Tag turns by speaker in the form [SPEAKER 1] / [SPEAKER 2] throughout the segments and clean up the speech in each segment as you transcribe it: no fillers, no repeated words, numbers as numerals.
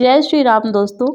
[SPEAKER 1] जय श्री राम दोस्तों।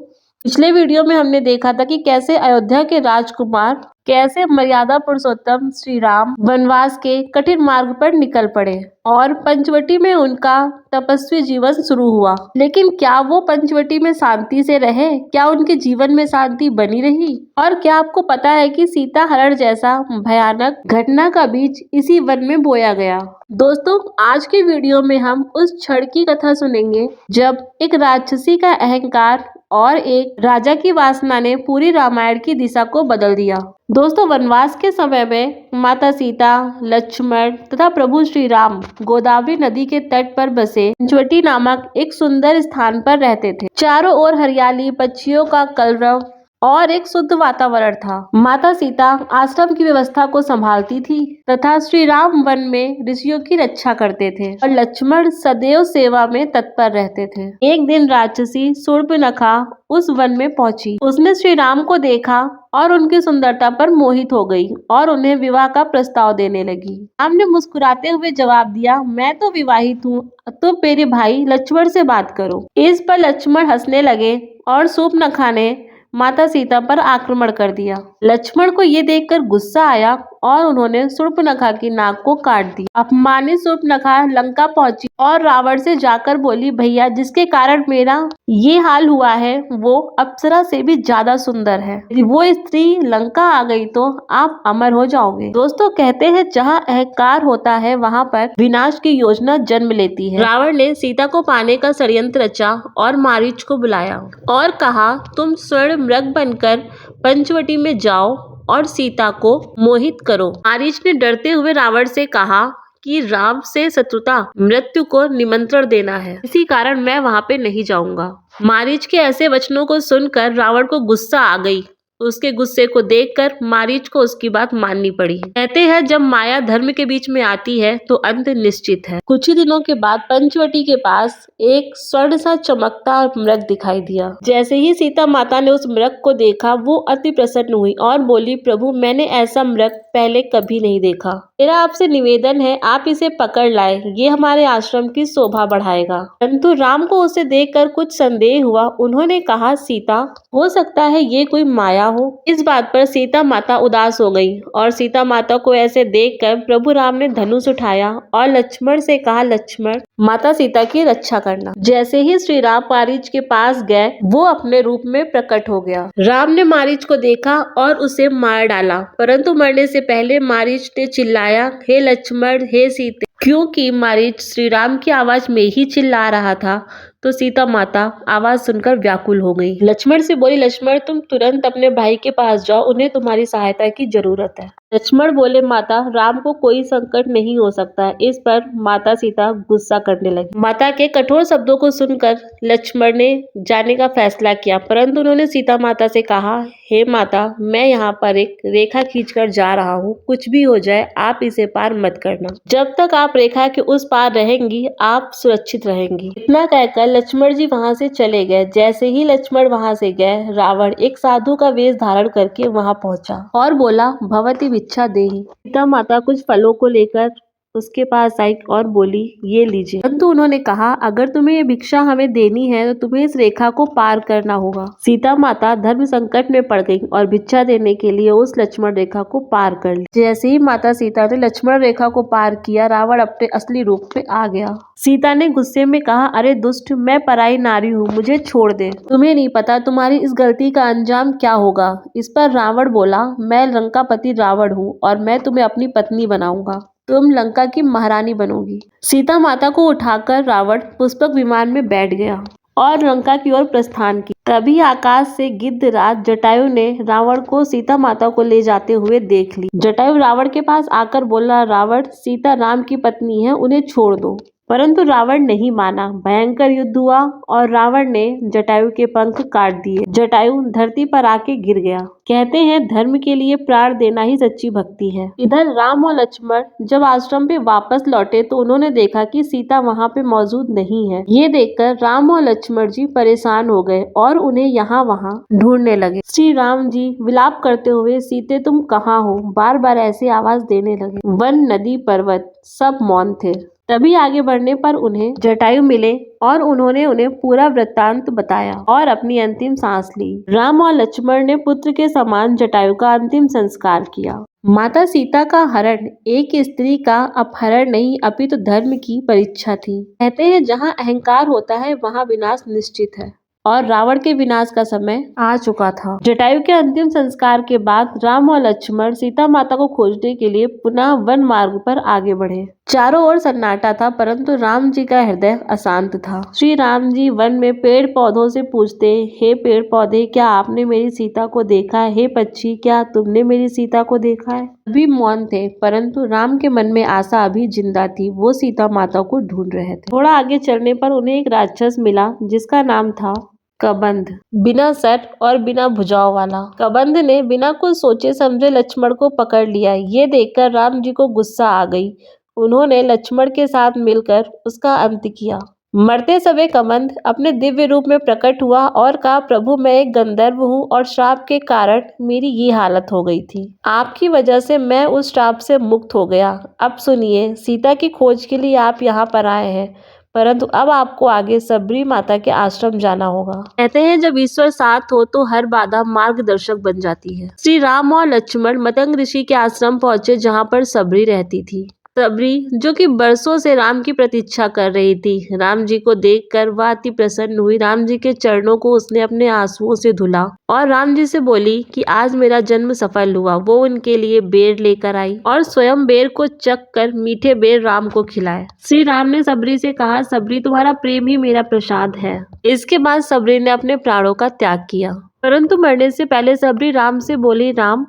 [SPEAKER 1] पिछले वीडियो में हमने देखा था कि कैसे अयोध्या के राजकुमार कैसे मर्यादा पुरुषोत्तम श्री राम वनवास के कठिन मार्ग पर निकल पड़े और पंचवटी में उनका तपस्वी जीवन शुरू हुआ। लेकिन क्या वो पंचवटी में शांति से रहे? क्या उनके जीवन में शांति बनी रही? और क्या आपको पता है कि सीता हरण जैसा भयानक घटना का बीज इसी वन में बोया गया? दोस्तों, आज के वीडियो में हम उस क्षण की कथा सुनेंगे जब एक राक्षसी का अहंकार और एक राजा की वासना ने पूरी रामायण की दिशा को बदल दिया। दोस्तों, वनवास के समय में माता सीता, लक्ष्मण तथा प्रभु श्री राम गोदावरी नदी के तट पर बसे पंचवटी नामक एक सुंदर स्थान पर रहते थे। चारों ओर हरियाली, पक्षियों का कलरव और एक शुद्ध वातावरण था। माता सीता आश्रम की व्यवस्था को संभालती थी तथा श्री राम वन में ऋषियों की रक्षा करते थे और लक्ष्मण सदैव सेवा में तत्पर रहते थे। एक दिन राक्षसी शूर्पणखा उस वन में पहुंची। उसने श्री राम को देखा और उनकी सुंदरता पर मोहित हो गई और उन्हें विवाह का प्रस्ताव देने लगी। राम ने मुस्कुराते हुए जवाब दिया, मैं तो विवाहित हूँ, तो मेरे भाई लक्ष्मण से बात करो। इस पर लक्ष्मण हंसने लगे और शूर्पणखा ने माता सीता पर आक्रमण कर दिया। लक्ष्मण को ये देखकर गुस्सा आया और उन्होंने शूर्पणखा की नाक को काट दिया। अपमानित शूर्पणखा लंका पहुंची और रावण से जाकर बोली, भैया, जिसके कारण मेरा ये हाल हुआ है वो अप्सरा से भी ज्यादा सुंदर है। यदि वो स्त्री लंका आ गई तो आप अमर हो जाओगे। दोस्तों, कहते हैं जहाँ अहंकार होता है वहाँ पर विनाश की योजना जन्म लेती है। रावण ने सीता को पाने का षड्यंत्र रचा और मारीच को बुलाया और कहा, तुम स्वर्ण मृग बनकर पंचवटी में जाओ और सीता को मोहित करो। मारीच ने डरते हुए रावण से कहा कि राम से शत्रुता मृत्यु को निमंत्रण देना है, इसी कारण मैं वहां पे नहीं जाऊंगा। मारीच के ऐसे वचनों को सुनकर रावण को गुस्सा आ गई। उसके गुस्से को देखकर मारीच को उसकी बात माननी पड़ी। कहते हैं जब माया धर्म के बीच में आती है तो अंत निश्चित है। कुछ ही दिनों के बाद पंचवटी के पास एक स्वर्ण सा चमकता मृग दिखाई दिया। जैसे ही सीता माता ने उस मृग को देखा वो अति प्रसन्न हुई और बोली, प्रभु, मैंने ऐसा मृग पहले कभी नहीं देखा। मेरा आपसे निवेदन है आप इसे पकड़ लाए, ये हमारे आश्रम की शोभा बढ़ाएगा। परंतु राम को उसे देखकर कुछ संदेह हुआ। उन्होंने कहा, सीता, हो सकता है ये कोई माया हो। इस बात पर सीता माता उदास हो गई और सीता माता को ऐसे देखकर प्रभु राम ने धनुष उठाया और लक्ष्मण से कहा, लक्ष्मण, माता सीता की रक्षा करना। जैसे ही श्री राम मारीच के पास गए वो अपने रूप में प्रकट हो गया। राम ने मारीच को देखा और उसे मार डाला, परंतु मरने से पहले मारीच ने चिल्लाया, हे लक्ष्मण, हे सीते। क्योंकि मारीच श्री राम की आवाज में ही चिल्ला रहा था तो सीता माता आवाज सुनकर व्याकुल हो गई। लक्ष्मण से बोली, लक्ष्मण, तुम तुरंत अपने भाई के पास जाओ, उन्हें तुम्हारी सहायता की जरूरत है। लक्ष्मण बोले, माता, राम को कोई संकट नहीं हो सकता। इस पर माता सीता गुस्सा करने लगी। माता के कठोर शब्दों को सुनकर लक्ष्मण ने जाने का फैसला किया, परंतु उन्होंने सीता माता से कहा, हे माता, मैं यहाँ पर एक रेखा खींचकर जा रहा हूँ, कुछ भी हो जाए आप इसे पार मत करना। जब तक आप रेखा के उस पार रहेंगी आप सुरक्षित रहेंगी। इतना कहकर लक्ष्मण जी वहां से चले गए। जैसे ही लक्ष्मण वहां से गए रावण एक साधु का वेश धारण करके वहां पहुंचा और बोला, भवती भिक्षा देहि। सीता माता कुछ फलों को लेकर उसके पास आई और बोली, ये लीजिए। परंतु उन्होंने कहा, अगर तुम्हें ये भिक्षा हमें देनी है तो तुम्हें इस रेखा को पार करना होगा। सीता माता धर्म संकट में पड़ गई और भिक्षा देने के लिए उस लक्ष्मण रेखा को पार कर ली। जैसे ही माता सीता ने लक्ष्मण रेखा को पार किया रावण अपने असली रूप में आ गया। सीता ने गुस्से में कहा, अरे दुष्ट, मैं पराई नारी हूँ, मुझे छोड़ दे। तुम्हें नहीं पता तुम्हारी इस गलती का अंजाम क्या होगा। इस पर रावण बोला, मैं लंकापति रावण हूँ और मैं तुम्हें अपनी पत्नी बनाऊंगा, तुम लंका की महारानी बनोगी। सीता माता को उठाकर रावण पुष्पक विमान में बैठ गया और लंका की ओर प्रस्थान की। तभी आकाश से गिद्धराज जटायु ने रावण को सीता माता को ले जाते हुए देख ली। जटायु रावण के पास आकर बोला, रावण, सीता राम की पत्नी है, उन्हें छोड़ दो। परंतु रावण नहीं माना। भयंकर युद्ध हुआ और रावण ने जटायु के पंख काट दिए। जटायु धरती पर आके गिर गया। कहते हैं धर्म के लिए प्राण देना ही सच्ची भक्ति है। इधर राम और लक्ष्मण जब आश्रम पे वापस लौटे तो उन्होंने देखा कि सीता वहाँ पे मौजूद नहीं है। ये देखकर राम और लक्ष्मण जी परेशान हो गए और उन्हें यहाँ वहाँ ढूंढने लगे। श्री राम जी विलाप करते हुए, सीते तुम कहाँ हो, बार बार ऐसी आवाज देने लगे। वन, नदी, पर्वत सब मौन थे। तभी आगे बढ़ने पर उन्हें जटायु मिले और उन्होंने उन्हें पूरा वृत्तांत बताया और अपनी अंतिम सांस ली। राम और लक्ष्मण ने पुत्र के समान जटायु का अंतिम संस्कार किया। माता सीता का हरण एक स्त्री का अपहरण नहीं अपितु धर्म की परीक्षा थी। कहते हैं जहाँ अहंकार होता है वहाँ विनाश निश्चित है और रावण के विनाश का समय आ चुका था। जटायु के अंतिम संस्कार के बाद राम और लक्ष्मण सीता माता को खोजने के लिए पुनः वन मार्ग पर आगे बढ़े। चारों ओर सन्नाटा था परंतु राम जी का हृदय अशांत था। श्री राम जी वन में पेड़ पौधों से पूछते, हे पेड़ पौधे, क्या आपने मेरी सीता को देखा है? हे पक्षी, क्या तुमने मेरी सीता को देखा है? अभी मौन थे परंतु राम के मन में आशा अभी जिंदा थी। वो सीता माता को ढूंढ रहे थे। थोड़ा आगे चलने पर उन्हें एक राक्षस मिला जिसका नाम था कबंध, बिना सर और बिना भुजाओं वाला। कबंध ने बिना कुछ सोचे समझे लक्ष्मण को पकड़ लिया। ये देखकर राम जी को गुस्सा आ गई। उन्होंने लक्ष्मण के साथ मिलकर उसका अंत किया। मरते समय कबंध अपने दिव्य रूप में प्रकट हुआ और कहा, प्रभु मैं एक गंधर्व हूँ और श्राप के कारण मेरी ये हालत हो गई थी। आपकी वजह से मैं उस श्राप से मुक्त हो गया। अब सुनिए, सीता की खोज के लिए आप यहाँ पर आए हैं परंतु अब आपको आगे सबरी माता के आश्रम जाना होगा। कहते हैं जब ईश्वर साथ हो तो हर बाधा मार्गदर्शक बन जाती है। श्री राम और लक्ष्मण मतंग ऋषि के आश्रम पहुंचे जहां पर सबरी रहती थी। सबरी जो कि बरसों से राम की प्रतीक्षा कर रही थी। राम जी को देखकर वह अति प्रसन्न हुई। राम जी के चरणों को उसने अपने आंसुओं से धुला और राम जी से बोली कि आज मेरा जन्म सफल हुआ। वो उनके लिए बेर लेकर आई और स्वयं बेर को चख कर मीठे बेर राम को खिलाए। श्री राम ने सबरी से कहा, सबरी तुम्हारा प्रेम ही मेरा प्रसाद है। इसके बाद सबरी ने अपने प्राणों का त्याग किया परंतु मरने से पहले सबरी राम से बोली, राम,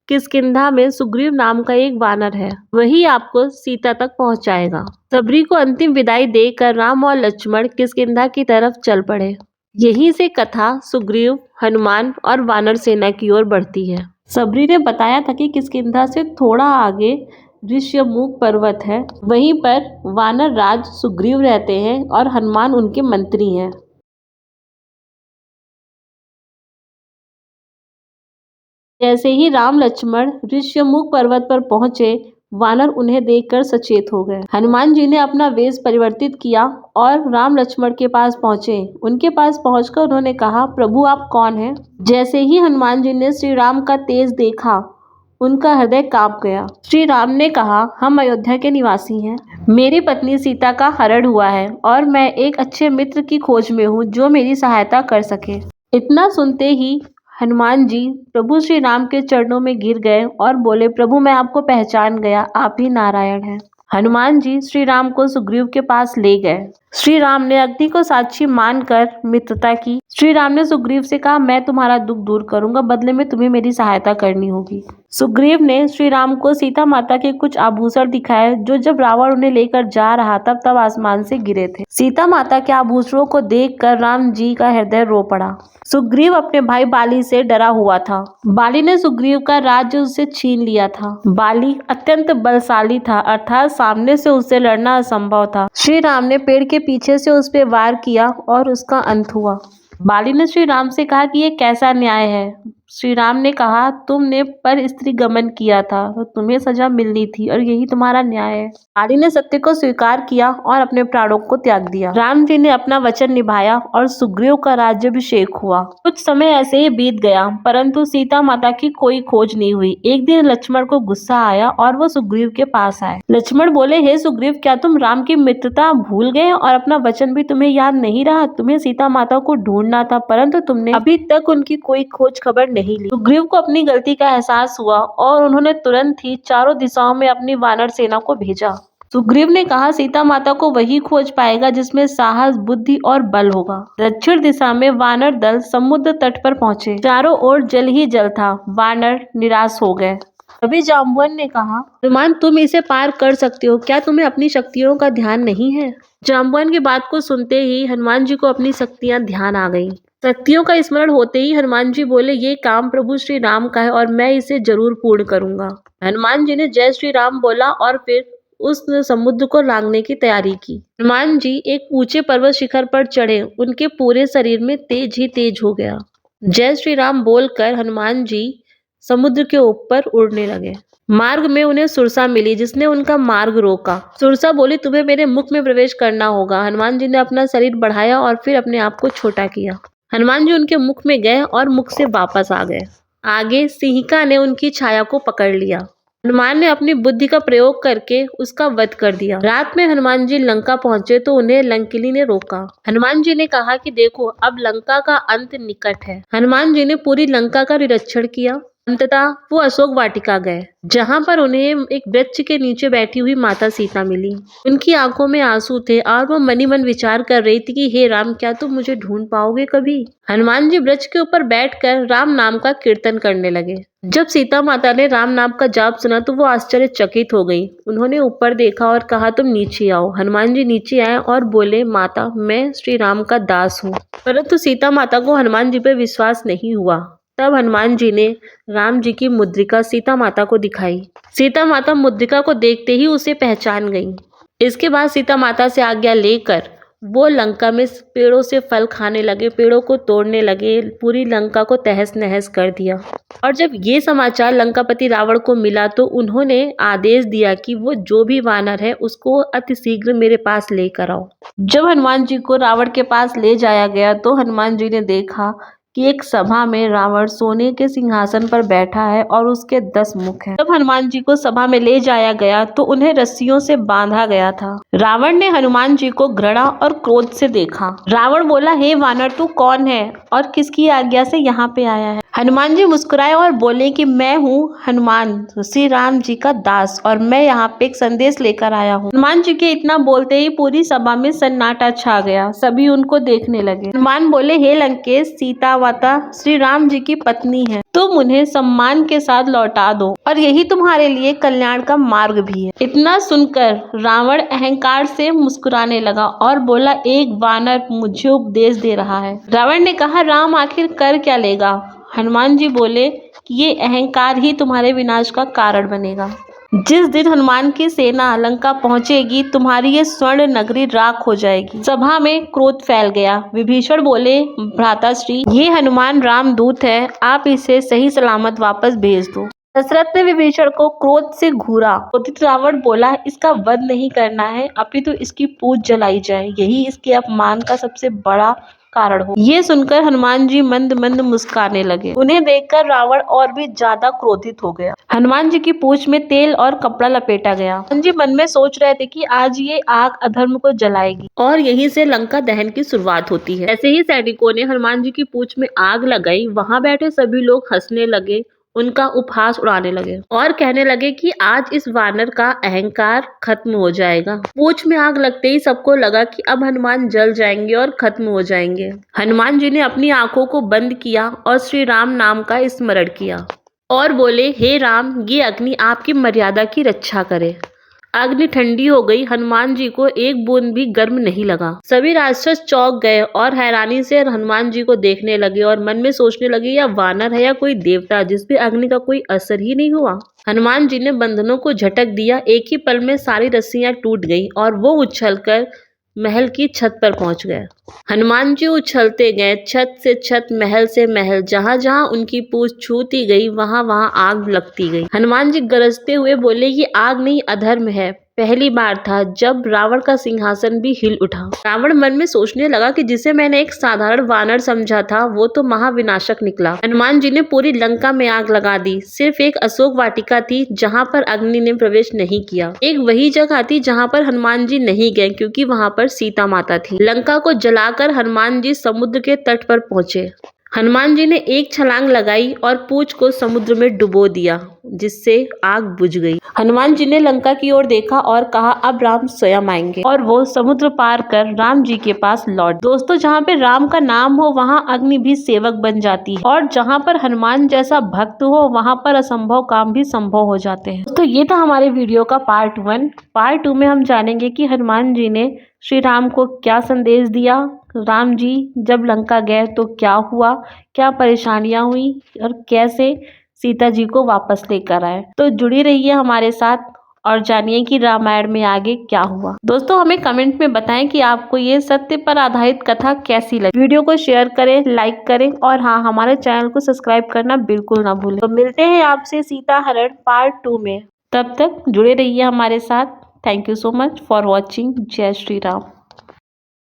[SPEAKER 1] किष्किंधा में सुग्रीव नाम का एक वानर है, वही आपको सीता तक पहुंचाएगा। सबरी को अंतिम विदाई देकर राम और लक्ष्मण किष्किंधा की तरफ चल पड़े। यहीं से कथा सुग्रीव, हनुमान और वानर सेना की ओर बढ़ती है। सबरी ने बताया था कि किष्किंधा से थोड़ा आगे ऋष्यमुख पर्वत है, वहीं पर वानर राज सुग्रीव रहते हैं और हनुमान उनके मंत्री हैं। जैसे ही राम लक्ष्मण ऋष्यमुख पर्वत पर पहुंचे, वानर उन्हें देखकर सचेत हो गए। हनुमान जी ने अपना वेश परिवर्तित किया और राम लक्ष्मण के पास पहुंचे। उनके पास पहुंचकर उन्होंने कहा, प्रभु आप कौन हैं? जैसे ही हनुमान जी ने श्री राम का तेज देखा, उनका हृदय कांप गया। श्री राम ने कहा, हम अयोध्या के निवासी हैं। मेरी पत्नी सीता का हरण हुआ है और मैं एक अच्छे मित्र की खोज में हूँ जो मेरी सहायता कर सके। इतना सुनते ही हनुमान जी प्रभु श्री राम के चरणों में गिर गए और बोले, प्रभु मैं आपको पहचान गया, आप ही नारायण हैं। हनुमान जी श्री राम को सुग्रीव के पास ले गए। श्री राम ने अग्नि को साक्षी मानकर मित्रता की। श्री राम ने सुग्रीव से कहा, मैं तुम्हारा दुख दूर करूंगा, बदले में तुम्हें मेरी सहायता करनी होगी। सुग्रीव ने श्री राम को सीता माता के कुछ आभूषण दिखाए जो जब रावण उन्हें लेकर जा रहा तब आसमान से गिरे थे। सीता माता के आभूषणों को देखकर राम जी का हृदय रो पड़ा। सुग्रीव अपने भाई बाली से डरा हुआ था। बाली ने सुग्रीव का राज्य उससे छीन लिया था। बाली अत्यंत बलशाली था, अर्थात सामने से उससे लड़ना असंभव था। श्री राम ने पेड़ के पीछे से उस पर वार किया और उसका अंत हुआ। बाली ने श्री राम से कहा कि ये कैसा न्याय है? श्री राम ने कहा, तुमने पर स्त्री गमन किया था तो तुम्हें सजा मिलनी थी और यही तुम्हारा न्याय है। बाली ने सत्य को स्वीकार किया और अपने प्राणों को त्याग दिया। राम जी ने अपना वचन निभाया और सुग्रीव का राज्याभिषेक हुआ। कुछ समय ऐसे ही बीत गया परंतु सीता माता की कोई खोज नहीं हुई। एक दिन लक्ष्मण को गुस्सा आया और वो सुग्रीव के पास आए। लक्ष्मण बोले, हे सुग्रीव, क्या तुम राम की मित्रता भूल गए और अपना वचन भी तुम्हें याद नहीं रहा? तुम्हें सीता माता को ढूंढना था परंतु तुमने अभी तक उनकी कोई खोज खबर नहीं ली। सुग्रीव को अपनी गलती का एहसास हुआ और उन्होंने तुरंत ही चारों दिशाओं में अपनी वानर सेना को भेजा। सुग्रीव ने कहा, सीता माता को वही खोज पाएगा जिसमें साहस, बुद्धि और बल होगा। दक्षिण दिशा में वानर दल समुद्र तट पर पहुंचे। चारों ओर जल ही जल था। वानर निराश हो गए। तभी जाम्बवन ने कहा, हनुमान तुम इसे पार कर सकते हो, क्या तुम्हें अपनी शक्तियों का ध्यान नहीं है? जाम्बवन की बात को सुनते ही हनुमान जी को अपनी शक्तियां ध्यान आ गई। शक्तियों का स्मरण होते ही हनुमान जी बोले, ये काम प्रभु श्री राम का है और मैं इसे जरूर पूर्ण करूंगा। हनुमान जी ने जय श्री राम बोला और फिर उस समुद्र को लांघने की तैयारी की। हनुमान जी एक ऊंचे पर्वत शिखर पर चढ़े। उनके पूरे शरीर में तेज ही तेज हो गया। जय श्री राम बोलकर हनुमान जी समुद्र के ऊपर उड़ने लगे। मार्ग में उन्हें सुरसा मिली, जिसने उनका मार्ग रोका। सुरसा बोली, तुम्हें मेरे मुख में प्रवेश करना होगा। हनुमान जी ने अपना शरीर बढ़ाया और फिर अपने आप को छोटा किया। हनुमान जी उनके मुख में गए और मुख से वापस आ गए। आगे सिंहिका ने उनकी छाया को पकड़ लिया। हनुमान ने अपनी बुद्धि का प्रयोग करके उसका वध कर दिया। रात में हनुमान जी लंका पहुंचे तो उन्हें लंकिनी ने रोका। हनुमान जी ने कहा कि देखो, अब लंका का अंत निकट है। हनुमान जी ने पूरी लंका का निरीक्षण किया। अंततः वो अशोक वाटिका गए, जहाँ पर उन्हें एक वृक्ष के नीचे बैठी हुई माता सीता मिली। उनकी आंखों में आंसू थे और वो मनी मन विचार कर रही थी कि हे राम, क्या तुम मुझे ढूंढ पाओगे कभी। हनुमान जी वृक्ष के ऊपर बैठकर राम नाम का कीर्तन करने लगे। जब सीता माता ने राम नाम का जाप सुना तो वो आश्चर्यचकित हो गई। उन्होंने ऊपर देखा और कहा, तुम नीचे आओ। हनुमान जी नीचे आए और बोले, माता, मैं श्री राम का दास हूँ। परंतु सीता माता को हनुमान जी पर विश्वास नहीं हुआ। तब हनुमान जी ने राम जी की मुद्रिका सीता माता को दिखाई। सीता माता मुद्रिका को देखते ही उसे पहचान गई। इसके बाद सीता माता से आज्ञा लेकर वो लंका में पेड़ों से फल खाने लगे, पेड़ों को तोड़ने लगे, पूरी लंका को तहस नहस कर दिया। और जब ये समाचार लंकापति रावण को मिला तो उन्होंने आदेश दिया कि वो जो भी वानर है उसको अतिशीघ्र मेरे पास लेकर आओ। जब हनुमान जी को रावण के पास ले जाया गया तो हनुमान जी ने देखा कि एक सभा में रावण सोने के सिंहासन पर बैठा है और उसके 10 मुख हैं। जब हनुमान जी को सभा में ले जाया गया तो उन्हें रस्सियों से बांधा गया था। रावण ने हनुमान जी को घृणा और क्रोध से देखा। रावण बोला, हे वानर, तू कौन है और किसकी आज्ञा से यहाँ पे आया है। हनुमान जी मुस्कुराए और बोले कि मैं हूँ हनुमान, श्री राम जी का दास, और मैं यहाँ पे एक संदेश लेकर आया हूँ। हनुमान जी के इतना बोलते ही पूरी सभा में सन्नाटा छा गया। सभी उनको देखने लगे। हनुमान बोले, हे लंकेश, सीता माता श्री राम जी की पत्नी है, तुम उन्हें सम्मान के साथ लौटा दो और यही तुम्हारे लिए कल्याण का मार्ग भी है। इतना सुनकर रावण अहंकार से मुस्कुराने लगा और बोला, एक वानर मुझे उपदेश दे रहा है। रावण ने कहा, राम आखिर कर क्या लेगा। हनुमान जी बोले कि ये अहंकार ही तुम्हारे विनाश का कारण बनेगा। जिस दिन हनुमान की सेना लंका पहुंचेगी तुम्हारी ये स्वर्ण नगरी राख हो जाएगी। सभा में क्रोध फैल गया। विभीषण बोले, भ्राताश्री, ये हनुमान रामदूत है, आप इसे सही सलामत वापस भेज दो। दशरथ ने विभीषण को क्रोध से घूरा। क्रोधित रावण बोला, इसका वध नहीं करना है, अपितु इसकी पूंछ जलाई जाए, यही इसके अपमान का सबसे बड़ा कारण हो। ये सुनकर हनुमान जी मंद मंद मुस्कुराने लगे। उन्हें देखकर रावण और भी ज्यादा क्रोधित हो गया। हनुमान जी की पूंछ में तेल और कपड़ा लपेटा गया। हनुमान जी मन में सोच रहे थे कि आज ये आग अधर्म को जलाएगी और यहीं से लंका दहन की शुरुआत होती है। ऐसे ही सैनिकों ने हनुमान जी की पूंछ में आग लगाई। वहां बैठे सभी लोग हंसने लगे, उनका उपहास उड़ाने लगे और कहने लगे कि आज इस वानर का अहंकार खत्म हो जाएगा। पूंछ में आग लगते ही सबको लगा कि अब हनुमान जल जाएंगे और खत्म हो जाएंगे। हनुमान जी ने अपनी आंखों को बंद किया और श्री राम नाम का स्मरण किया और बोले, हे राम, ये अग्नि आपकी मर्यादा की रक्षा करे। अग्नि ठंडी हो गई। हनुमान जी को एक बूंद भी गर्म नहीं लगा। सभी राक्षस चौंक गए और हैरानी से हनुमान जी को देखने लगे और मन में सोचने लगे, यह वानर है या कोई देवता जिस पे अग्नि का कोई असर ही नहीं हुआ। हनुमान जी ने बंधनों को झटक दिया। एक ही पल में सारी रस्सियां टूट गई और वो उछलकर महल की छत पर पहुंच गए। हनुमान जी उछलते गए, छत से छत, महल से महल, जहां जहां उनकी पूंछ छूती गई वहां वहां आग लगती गई। हनुमान जी गरजते हुए बोले, ये आग नहीं, अधर्म है। पहली बार था जब रावण का सिंहासन भी हिल उठा। रावण मन में सोचने लगा कि जिसे मैंने एक साधारण वानर समझा था वो तो महाविनाशक निकला। हनुमान जी ने पूरी लंका में आग लगा दी। सिर्फ एक अशोक वाटिका थी जहाँ पर अग्नि ने प्रवेश नहीं किया। एक वही जगह थी जहाँ पर हनुमान जी नहीं गए क्योंकि वहाँ पर सीता माता थी। लंका को जलाकर हनुमान जी समुद्र के तट पर पहुंचे। हनुमान जी ने एक छलांग लगाई और पूंछ को समुद्र में डुबो दिया, जिससे आग बुझ गई। हनुमान जी ने लंका की ओर देखा और कहा, अब राम स्वयं आएंगे, और वो समुद्र पार कर राम जी के पास लौट। दोस्तों, जहाँ पे राम का नाम हो वहाँ अग्नि भी सेवक बन जाती है और जहाँ पर हनुमान जैसा भक्त हो वहाँ पर असंभव काम भी संभव हो जाते हैं। तो ये था हमारे वीडियो का पार्ट 1। पार्ट 2 में हम जानेंगे कि हनुमान जी ने श्री राम को क्या संदेश दिया, राम जी जब लंका गए तो क्या हुआ, क्या परेशानियां हुई और कैसे सीता जी को वापस लेकर आए। तो जुड़ी रहिए हमारे साथ और जानिए कि रामायण में आगे क्या हुआ। दोस्तों हमें कमेंट में बताएं कि आपको ये सत्य पर आधारित कथा कैसी लगी। वीडियो को शेयर करें, लाइक करें और हाँ, हमारे चैनल को सब्सक्राइब करना बिल्कुल ना भूलें। तो मिलते हैं आपसे सीता हरण पार्ट 2 में। तब तक जुड़े रहिए हमारे साथ। Thank you so much for watching. जय श्री राम।